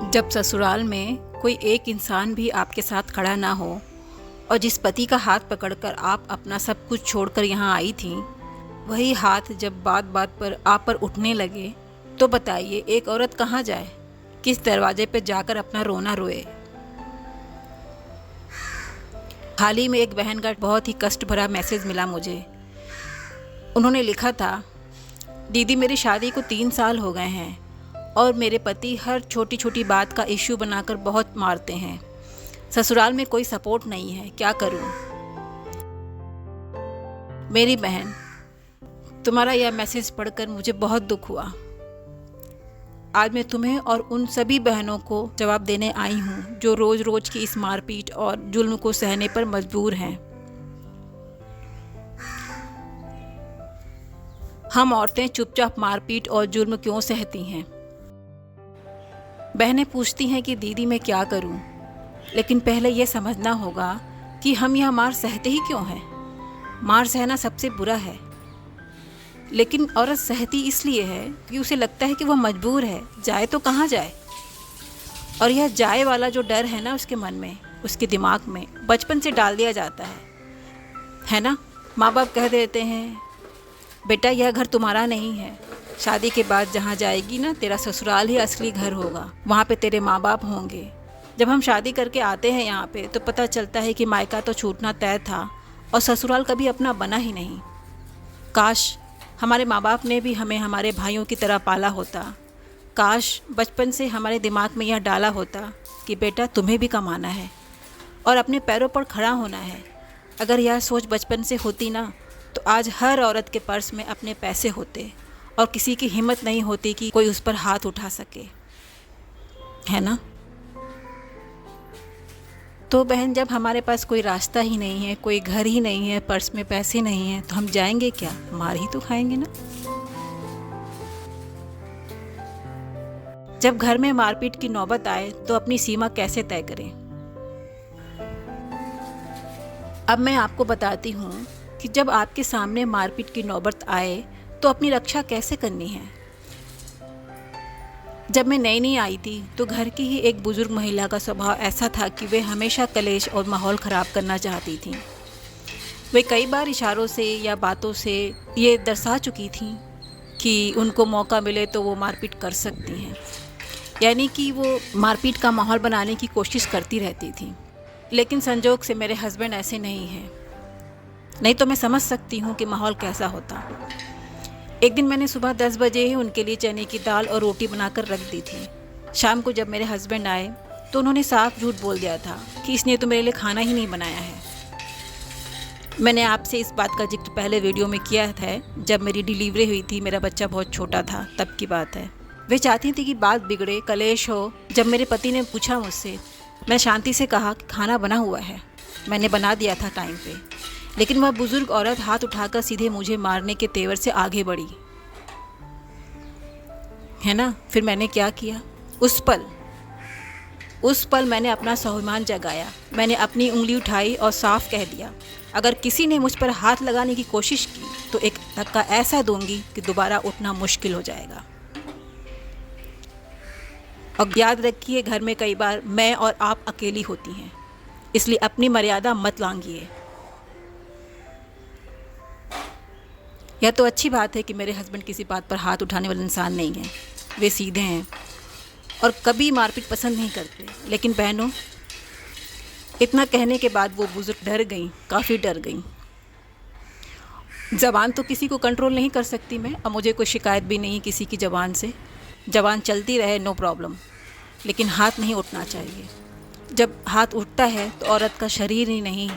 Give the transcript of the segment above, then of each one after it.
जब ससुराल में कोई एक इंसान भी आपके साथ खड़ा ना हो और जिस पति का हाथ पकड़कर आप अपना सब कुछ छोड़कर यहाँ आई थी, वही हाथ जब बात बात पर आप पर उठने लगे, तो बताइए एक औरत कहाँ जाए, किस दरवाजे पर जाकर अपना रोना रोए। हाल ही में एक बहन का बहुत ही कष्ट भरा मैसेज मिला मुझे। उन्होंने लिखा था, दीदी मेरी शादी को 3 साल हो गए हैं और मेरे पति हर छोटी छोटी बात का इश्यू बनाकर बहुत मारते हैं। ससुराल में कोई सपोर्ट नहीं है, क्या करूं? मेरी बहन, तुम्हारा यह मैसेज पढ़कर मुझे बहुत दुख हुआ। आज मैं तुम्हें और उन सभी बहनों को जवाब देने आई हूं जो रोज रोज की इस मारपीट और जुल्म को सहने पर मजबूर हैं। हम औरतें चुपचाप मारपीट और जुल्म क्यों सहती हैं? बहनें पूछती हैं कि दीदी मैं क्या करूं? लेकिन पहले यह समझना होगा कि हम यह मार सहते ही क्यों हैं। मार सहना सबसे बुरा है, लेकिन औरत सहती इसलिए है कि उसे लगता है कि वह मजबूर है, जाए तो कहाँ जाए। और यह जाए वाला जो डर है ना, उसके मन में, उसके दिमाग में बचपन से डाल दिया जाता है ना। माँ बाप कह देते हैं, बेटा यह घर तुम्हारा नहीं है, शादी के बाद जहाँ जाएगी ना, तेरा ससुराल ही असली घर होगा, वहाँ पे तेरे माँ बाप होंगे। जब हम शादी करके आते हैं यहाँ पे तो पता चलता है कि मायका तो छूटना तय था और ससुराल कभी अपना बना ही नहीं। काश हमारे माँ बाप ने भी हमें हमारे भाइयों की तरह पाला होता। काश बचपन से हमारे दिमाग में यह डाला होता कि बेटा तुम्हें भी कमाना है और अपने पैरों पर खड़ा होना है। अगर यह सोच बचपन से होती ना, तो आज हर औरत के पर्स में अपने पैसे होते और किसी की हिम्मत नहीं होती कि कोई उस पर हाथ उठा सके, है ना। तो बहन, जब हमारे पास कोई रास्ता ही नहीं है, कोई घर ही नहीं है, पर्स में पैसे नहीं हैं, तो हम जाएंगे क्या? मार ही तो खाएंगे ना। जब घर में मारपीट की नौबत आए तो अपनी सीमा कैसे तय करें? अब मैं आपको बताती हूँ कि जब आपके सामने मारपीट की नौबत आए तो अपनी रक्षा कैसे करनी है। जब मैं नई नई आई थी तो घर की ही एक बुजुर्ग महिला का स्वभाव ऐसा था कि वे हमेशा कलेश और माहौल ख़राब करना चाहती थीं। वे कई बार इशारों से या बातों से ये दर्शा चुकी थीं कि उनको मौका मिले तो वो मारपीट कर सकती हैं, यानी कि वो मारपीट का माहौल बनाने की कोशिश करती रहती थीं। लेकिन संजोग से मेरे हस्बैंड ऐसे नहीं हैं, नहीं तो मैं समझ सकती हूँ कि माहौल कैसा होता। एक दिन मैंने सुबह 10 बजे ही उनके लिए चने की दाल और रोटी बनाकर रख दी थी। शाम को जब मेरे हस्बैंड आए तो उन्होंने साफ झूठ बोल दिया था कि इसने तो मेरे लिए खाना ही नहीं बनाया है। मैंने आपसे इस बात का जिक्र पहले वीडियो में किया था, जब मेरी डिलीवरी हुई थी, मेरा बच्चा बहुत छोटा था, तब की बात है। वे चाहती थी कि बात बिगड़े, कलेश हो। जब मेरे पति ने पूछा मुझसे, मैं शांति से कहा कि खाना बना हुआ है, मैंने बना दिया था टाइम पे। लेकिन वह बुजुर्ग औरत हाथ उठाकर सीधे मुझे मारने के तेवर से आगे बढ़ी, है ना। फिर मैंने क्या किया? उस पल मैंने अपना स्वाभिमान जगाया। मैंने अपनी उंगली उठाई और साफ कह दिया, अगर किसी ने मुझ पर हाथ लगाने की कोशिश की तो एक धक्का ऐसा दूंगी कि दोबारा उठना मुश्किल हो जाएगा। और याद रखिए, घर में कई बार मैं और आप अकेली होती हैं, इसलिए अपनी मर्यादा मत लांघिए। यह तो अच्छी बात है कि मेरे हस्बैंड किसी बात पर हाथ उठाने वाले इंसान नहीं हैं, वे सीधे हैं और कभी मारपीट पसंद नहीं करते। लेकिन बहनों, इतना कहने के बाद वो बुजुर्ग डर गईं, काफ़ी डर गईं। ज़बान तो किसी को कंट्रोल नहीं कर सकती मैं, और मुझे कोई शिकायत भी नहीं किसी की ज़बान से। ज़बान चलती रहे, नो प्रॉब्लम, लेकिन हाथ नहीं उठना चाहिए। जब हाथ उठता है तो औरत का शरीर ही नहीं,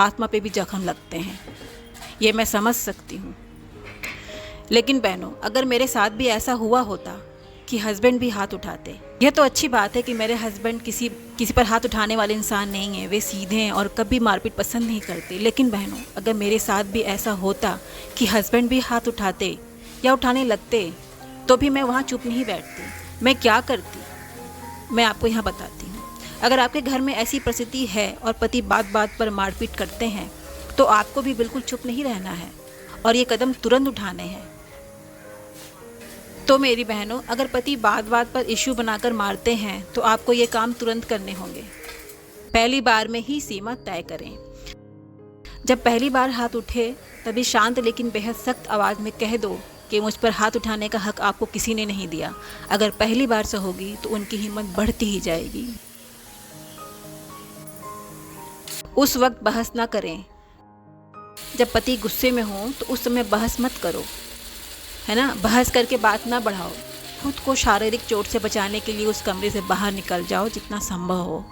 आत्मा पे भी जख्म लगते हैं, ये मैं समझ सकती हूँ। लेकिन बहनों, अगर मेरे साथ भी ऐसा हुआ होता कि हस्बैंड भी हाथ उठाते, यह तो अच्छी बात है कि मेरे हस्बैंड किसी पर हाथ उठाने वाले इंसान नहीं हैं, वे सीधे हैं और कभी मारपीट पसंद नहीं करते। लेकिन बहनों, अगर मेरे साथ भी ऐसा होता कि हस्बैंड भी हाथ उठाते या उठाने लगते, तो भी मैं वहाँ चुप नहीं बैठती। मैं क्या करती, मैं आपको यहाँ बताती हूँ। अगर आपके घर में ऐसी परिस्थिति है और पति बात बात पर मारपीट करते हैं, तो आपको भी बिल्कुल चुप नहीं रहना है और ये कदम तुरंत उठाने हैं। तो मेरी बहनों, अगर पति बात बात पर इश्यू बनाकर मारते हैं तो आपको ये काम तुरंत करने होंगे। पहली बार में ही सीमा तय करें। जब पहली बार हाथ उठे तभी शांत लेकिन बेहद सख्त आवाज़ में कह दो कि मुझ पर हाथ उठाने का हक आपको किसी ने नहीं दिया। अगर पहली बार से होगी तो उनकी हिम्मत बढ़ती ही जाएगी। उस वक्त बहस ना करें। जब पति गुस्से में हो तो उस समय बहस मत करो, है ना। बहस करके बात ना बढ़ाओ। खुद को शारीरिक चोट से बचाने के लिए उस कमरे से बाहर निकल जाओ जितना संभव हो।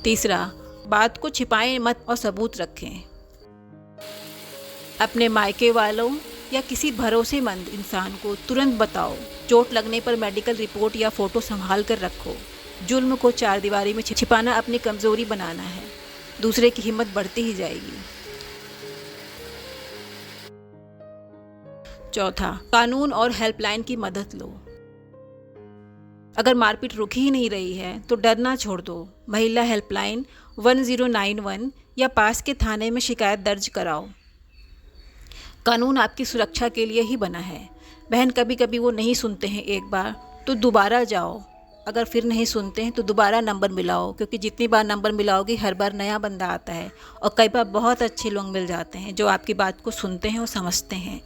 तीसरा, बात को छिपाएं मत और सबूत रखें। अपने मायके वालों या किसी भरोसेमंद इंसान को तुरंत बताओ। चोट लगने पर मेडिकल रिपोर्ट या फोटो संभाल कर रखो। जुल्म को चार दीवारी में छिपाना अपनी कमजोरी बनाना है। दूसरे की हिम्मत बढ़ती ही जाएगी। चौथा, कानून और हेल्पलाइन की मदद लो। अगर मारपीट रुक ही नहीं रही है तो डरना छोड़ दो। महिला हेल्पलाइन 1091 या पास के थाने में शिकायत दर्ज कराओ। कानून आपकी सुरक्षा के लिए ही बना है। बहन, कभी कभी वो नहीं सुनते हैं एक बार तो दोबारा जाओ। अगर फिर नहीं सुनते हैं तो दोबारा नंबर मिलाओ, क्योंकि जितनी बार नंबर मिलाओगी हर बार नया बंदा आता है और कई बार बहुत अच्छे लोग मिल जाते हैं जो आपकी बात को सुनते हैं और समझते हैं,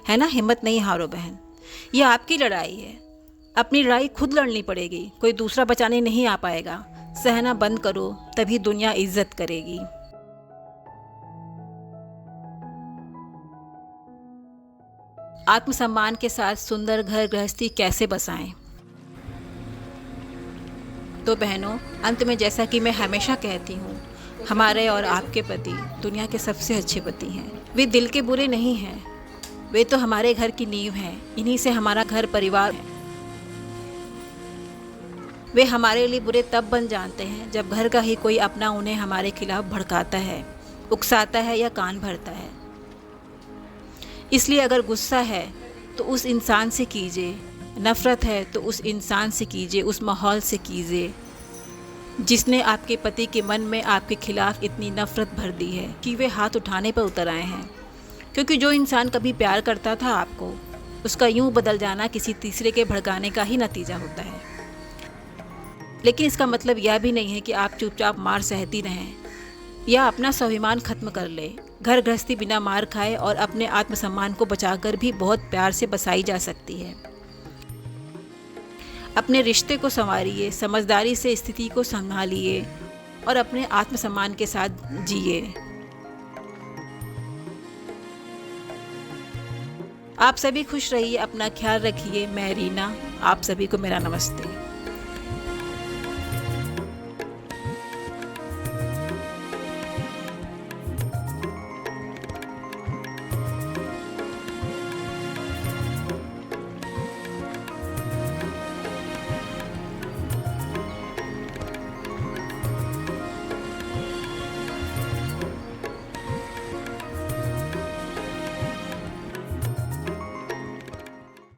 है ना। हिम्मत नहीं हारो बहन, ये आपकी लड़ाई है। अपनी लड़ाई खुद लड़नी पड़ेगी, कोई दूसरा बचाने नहीं आ पाएगा। सहना बंद करो, तभी दुनिया इज्जत करेगी। आत्मसम्मान के साथ सुंदर घर गृहस्थी कैसे बसाएं। तो बहनों, अंत में जैसा कि मैं हमेशा कहती हूँ, हमारे और आपके पति दुनिया के सबसे अच्छे पति हैं। वे दिल के बुरे नहीं हैं, वे तो हमारे घर की नींव हैं। इन्हीं से हमारा घर परिवार है। वे हमारे लिए बुरे तब बन जाते हैं जब घर का ही कोई अपना उन्हें हमारे खिलाफ भड़काता है, उकसाता है या कान भरता है। इसलिए अगर गुस्सा है तो उस इंसान से कीजिए, नफ़रत है तो उस इंसान से कीजिए, उस माहौल से कीजिए जिसने आपके पति के मन में आपके खिलाफ इतनी नफ़रत भर दी है कि वे हाथ उठाने पर उतर आए हैं। क्योंकि जो इंसान कभी प्यार करता था आपको, उसका यूं बदल जाना किसी तीसरे के भड़काने का ही नतीजा होता है। लेकिन इसका मतलब यह भी नहीं है कि आप चुपचाप मार सहती रहें या अपना स्वाभिमान खत्म कर ले। घर गृहस्थी बिना मार खाए और अपने आत्मसम्मान को बचाकर भी बहुत प्यार से बसाई जा सकती है। अपने रिश्ते को संवारिए, समझदारी से स्थिति को संभालिए और अपने आत्मसम्मान के साथ जिए। आप सभी खुश रहिए, अपना ख्याल रखिए। मैं रीना, आप सभी को मेरा नमस्ते।